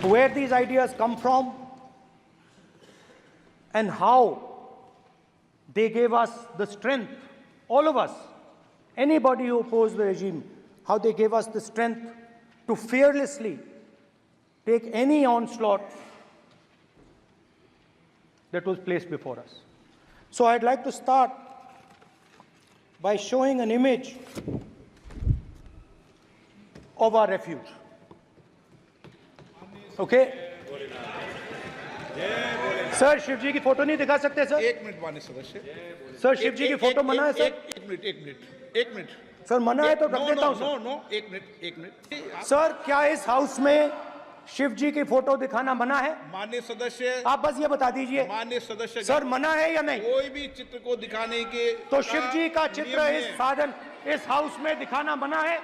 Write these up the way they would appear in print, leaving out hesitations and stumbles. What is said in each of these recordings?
where these ideas come from and how they gave us the strength, all of us, anybody who opposed the regime, how they gave us the strength to fearlessly take any onslaught that was placed before us. So I'd like to start by showing an image of our refuge. Okay? Sir Shiva ji की photo नहीं दिखा सकते sir? एक minute माननीय सदस्य। Sir Shiva ji की photo मना है सर? एक मिनट सर मना है तो रख देता हूं सर। नो एक मिनट सर क्या इस हाउस में शिव जी की फोटो दिखाना मना है? माननीय सदस्य, आप बस ये बता दीजिए माननीय सदस्य सर मना है या नहीं? कोई भी चित्र को दिखाने के तो शिव जी का चित्र इस साधन इस हाउस में दिखाना मना है?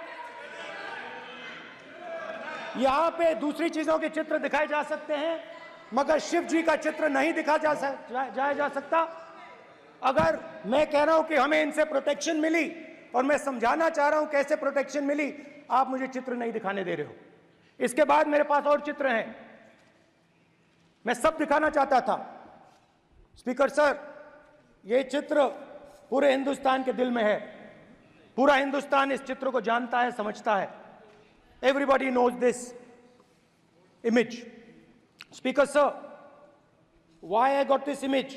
यहाँ पे दूसरी चीजों के चित्र दिखाए जा सकते हैं मगर शिव जी का चित्र नहीं दिखा जा सकता। अगर मैं कह रहा हूं कि हमें इनसे प्रोटेक्शन मिली और मैं समझाना चाह रहा हूं कैसे प्रोटेक्शन मिली, आप मुझे चित्र नहीं दिखाने दे रहे हो। इसके बाद मेरे पास और चित्र हैं, मैं सब दिखाना चाहता था। स्पीकर सर, ये चित्र पूरे हिंदुस्तान के दिल में है, पूरा हिंदुस्तान इस चित्र को जानता है, समझता है। Everybody knows this image. Speaker sir, why I got this image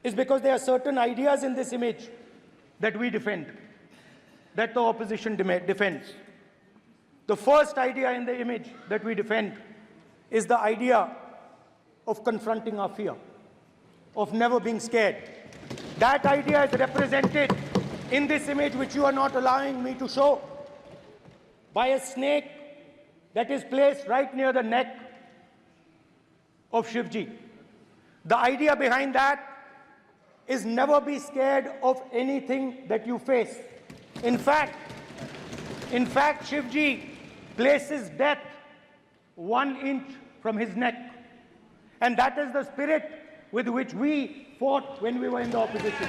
is because there are certain ideas in this image that we defend, that the opposition defends. The first idea in the image that we defend is the idea of confronting our fear, of never being scared. That idea is represented in this image, which you are not allowing me to show, by a snake that is placed right near the neck of Shivji. The idea behind that is never be scared of anything that you face. In fact, Shivji places death 1 inch from his neck. And that is the spirit with which we fought when we were in the opposition.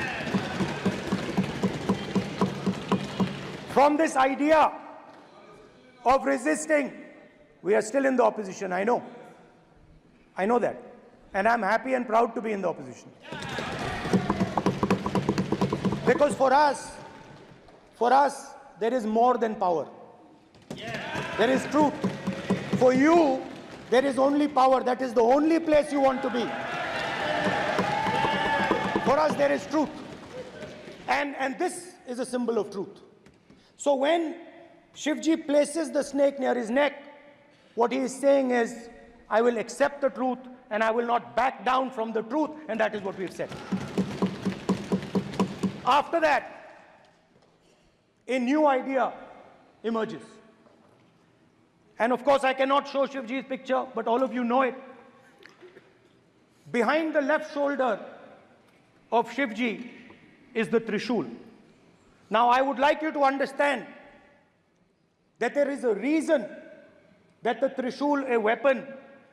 From this idea of resisting, we are still in the opposition, I know. I know that. And I'm happy and proud to be in the opposition. Because for us, there is more than power. There is truth. For you, there is only power. That is the only place you want to be. For us, there is truth. And this is a symbol of truth. So when Shivji places the snake near his neck, what he is saying is, I will accept the truth and I will not back down from the truth, and that is what we've said. After that, a new idea emerges. And of course, I cannot show Shivji's picture, but all of you know it. Behind the left shoulder of Shivji is the Trishul. Now, I would like you to understand that there is a reason that the Trishul, a weapon,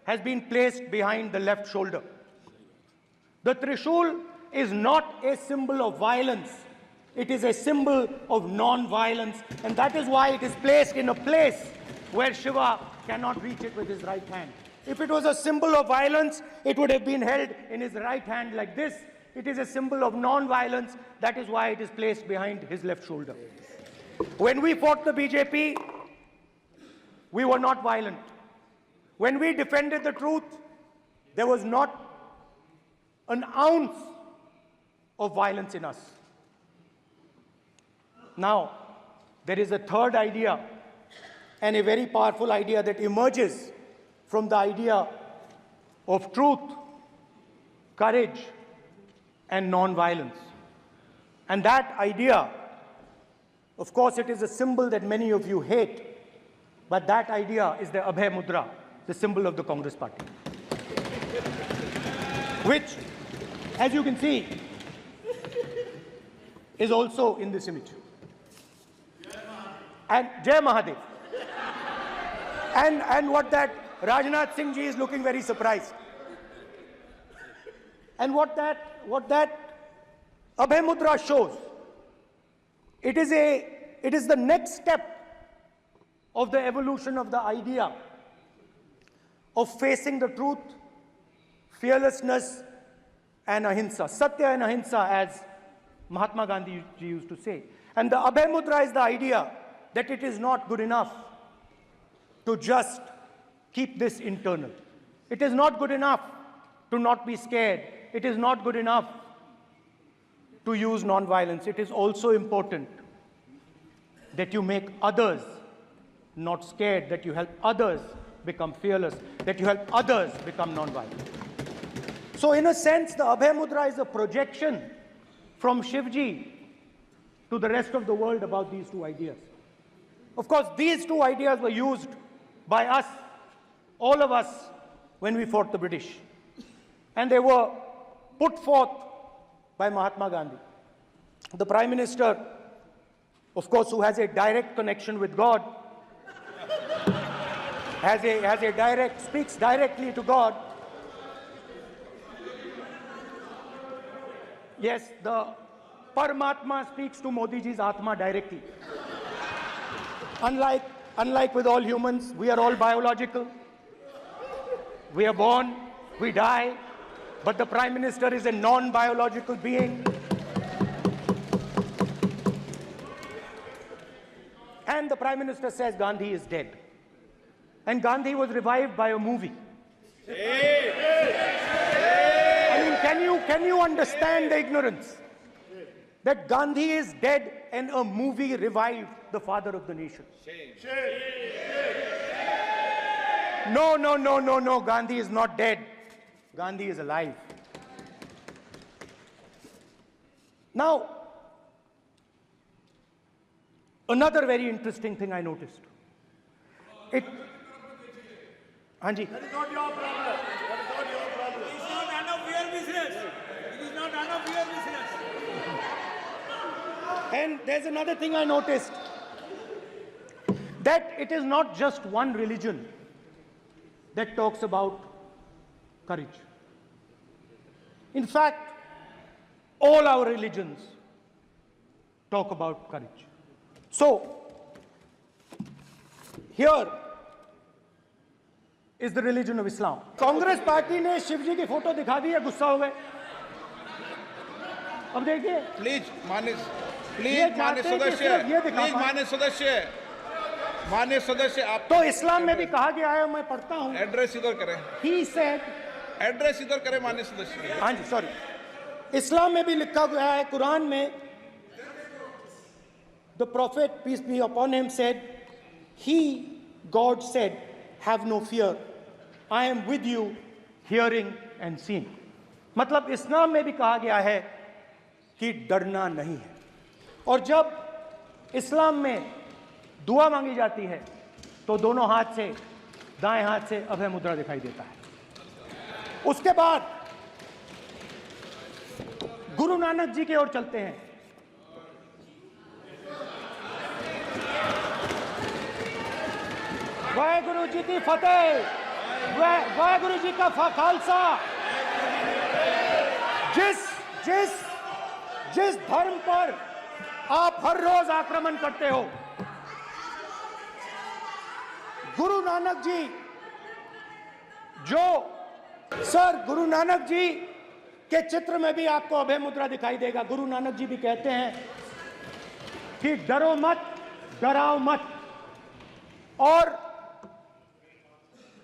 has been placed behind the left shoulder. The Trishul is not a symbol of violence. It is a symbol of non-violence, and that is why it is placed in a place where Shiva cannot reach it with his right hand. If it was a symbol of violence, it would have been held in his right hand like this. It is a symbol of non-violence. That is why it is placed behind his left shoulder. When we fought the BJP, we were not violent. When we defended the truth, there was not an ounce of violence in us. Now, there is a third idea, and a very powerful idea that emerges from the idea of truth, courage, and non-violence. And that idea, of course, it is a symbol that many of you hate, but that idea is the Abhay Mudra, the symbol of the Congress Party, which, as you can see, is also in this image. And Jai Mahadev. And what that Rajnath Singh ji is looking very surprised. And what that Abhay Mudra shows, it is the next step of the evolution of the idea of facing the truth, fearlessness, and ahimsa. Satya and ahimsa, as Mahatma Gandhi used to say. And the Abhay Mudra is the idea that it is not good enough to just keep this internal. It is not good enough to not be scared. It is not good enough to use non-violence. It is also important that you make others not scared, that you help others become fearless, that you help others become non-violent. So in a sense, the Abhay Mudra is a projection from Shivji to the rest of the world about these two ideas. Of course, these two ideas were used by us, all of us, when we fought the British. And they were put forth by Mahatma Gandhi. The Prime Minister, of course, who has a direct connection with God, speaks directly to God. Yes, the Paramatma speaks to Modi ji's Atma directly. Unlike with all humans, we are all biological. We are born, we die, but the Prime Minister is a non-biological being. And the Prime Minister says Gandhi is dead. And Gandhi was revived by a movie. I mean, can you understand the ignorance? That Gandhi is dead and a movie revived the father of the nation. No, Gandhi is not dead. Gandhi is alive. Now, another very interesting thing I noticed. Hanji. That is not your problem. That is not your problem. It is not none of your business. It is not none of your business. And there's another thing I noticed. That it is not just one religion that talks about courage. In fact, all our religions talk about courage. So, here is the religion of Islam. Congress party ने शिव जी की photo दिखा दी है, गुस्सा हो गए. अब देखिए, please मान्य सदस्य आप तो इस्लाम में भी कहा गया है, मैं पढ़ता हूं. एड्रेस इधर करें. He said, एड्रेस इधर करें मान्य सदस्य. हाँ जी, सॉरी. इस्लाम में भी लिखा गया है, कुरान में, the prophet, peace be upon him, said, he, God said, have no fear. I am with you, hearing and seeing. मतलब इस्लाम में भी कहा गया है कि डरना नहीं है. और जब इस्लाम में दुआ मांगी जाती है तो दोनों हाथ से, दाएं हाथ से अभय मुद्रा दिखाई देता है. उसके बाद गुरु नानक जी की ओर चलते हैं. वाहेगुरु जी की फतेह, वाहेगुरु जी का खालसा. जिस धर्म पर आप हर रोज आक्रमण करते हो, गुरु नानक जी, गुरु नानक जी के चित्र में भी आपको अभय मुद्रा दिखाई देगा. गुरु नानक जी भी कहते हैं कि डरो मत, डराओ मत. और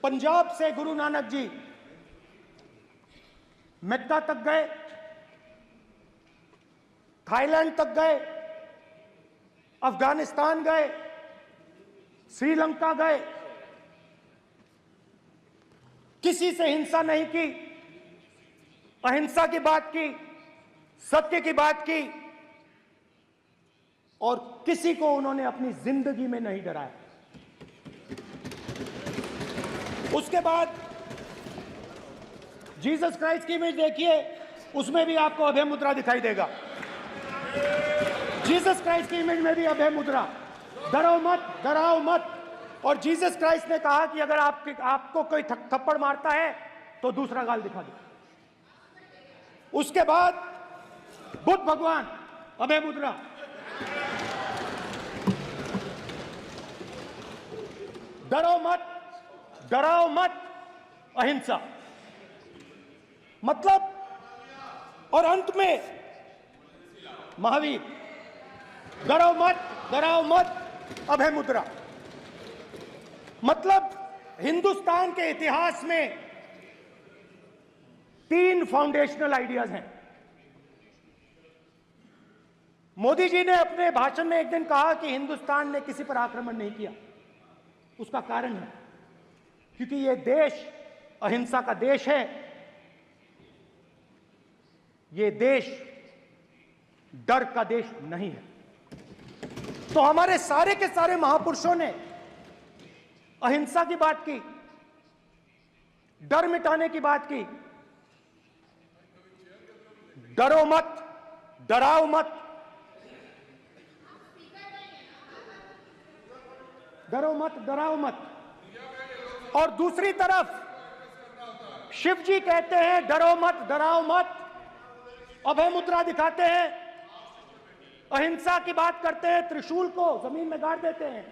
पंजाब से गुरु नानक जी मक्का तक गए, थाईलैंड तक गए, अफगानिस्तान गए, श्रीलंका गए. किसी से हिंसा नहीं की, अहिंसा की बात की, सत्य की बात की, और किसी को उन्होंने अपनी जिंदगी में नहीं डराया. उसके बाद जीसस क्राइस्ट की इमेज देखिए, उसमें भी आपको अभय मुद्रा दिखाई देगा. जीसस क्राइस्ट की इमेज में भी अभय मुद्रा, डरो मत, डराओ मत. और जीसस क्राइस्ट ने कहा कि अगर आपको कोई थप्पड़ मारता है तो दूसरा गाल दिखा दो. उसके बाद बुद्ध भगवान, अभय मुद्रा. डरो मत, डराओ मत, अहिंसा। मतलब, और अंत में महावीर, डराओ मत, अभय मुद्रा। मतलब हिंदुस्तान के इतिहास में 3 फाउंडेशनल आइडियाज हैं। मोदी जी ने अपने भाषण में एक दिन कहा कि हिंदुस्तान ने किसी पर आक्रमण नहीं किया। उसका कारण है क्योंकि यह देश अहिंसा का देश है। यह देश डर का देश नहीं है। तो हमारे सारे के सारे महापुरुषों ने अहिंसा की बात की, डर मिटाने की बात की। डरो मत, डराओ मत, डरो मत, डराओ मत। और दूसरी तरफ शिव जी कहते हैं डरो मत, डराओ मत, अभय मुद्रा दिखाते हैं, अहिंसा की बात करते हैं, त्रिशूल को जमीन में गाड़ देते हैं।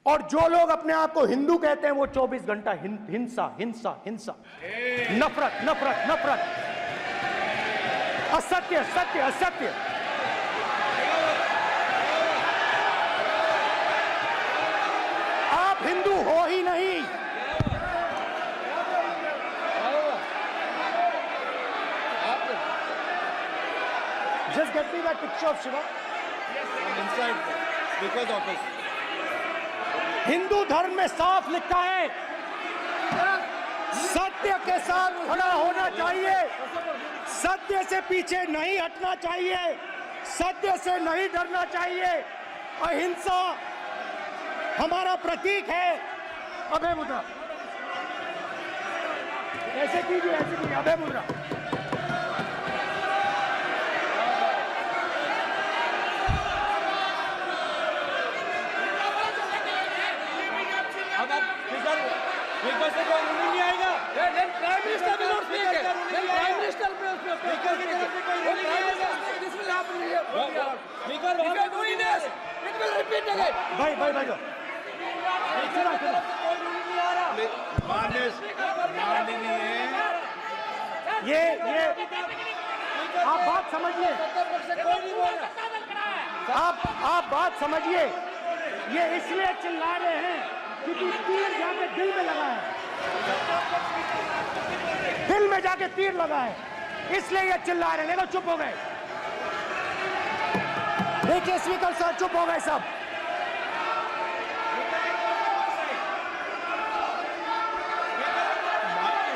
और जो लोग अपने आप को हिंदू कहते हैं वो 24 घंटा हिंसा हिंसा हिंसा, नफरत नफरत नफरत, असत्य सत्य असत्य। आप हिंदू हो ही नहीं। Just get me that picture of Shiva. Inside speaker's office. Hindu धर्म में साफ लिखा है, सत्य के साथ खड़ा होना चाहिए, सत्य से पीछे नहीं हटना चाहिए, सत्य से नहीं डरना चाहिए। अहिंसा हमारा प्रतीक है। अभय मुद्रा ऐसे कीजिए, ऐसे कीजिए, अभय मुद्रा। स्पीकर से कोई रूलिंग नहीं आएगा। Prime minister will not speak. Prime minister speaker की तरफ से कोई रूलिंग नहीं आएगा। This will happen here. Speaker वहां पे doing this, it will repeat again. भाई कोई रूलिंग नहीं आ रहा। माननीय ये आप बात समझिए, कोई नहीं बोल रहा। आप बात समझिए। ये इसलिए चिल्ला रहे हैं क्योंकि तीर जाके दिल में लगा है, दिल में जाके तीर लगा है, इसलिए ये चिल्ला रहे हैं। देखो चुप हो गए, देखिए स्पीकर साहब चुप हो गए सब।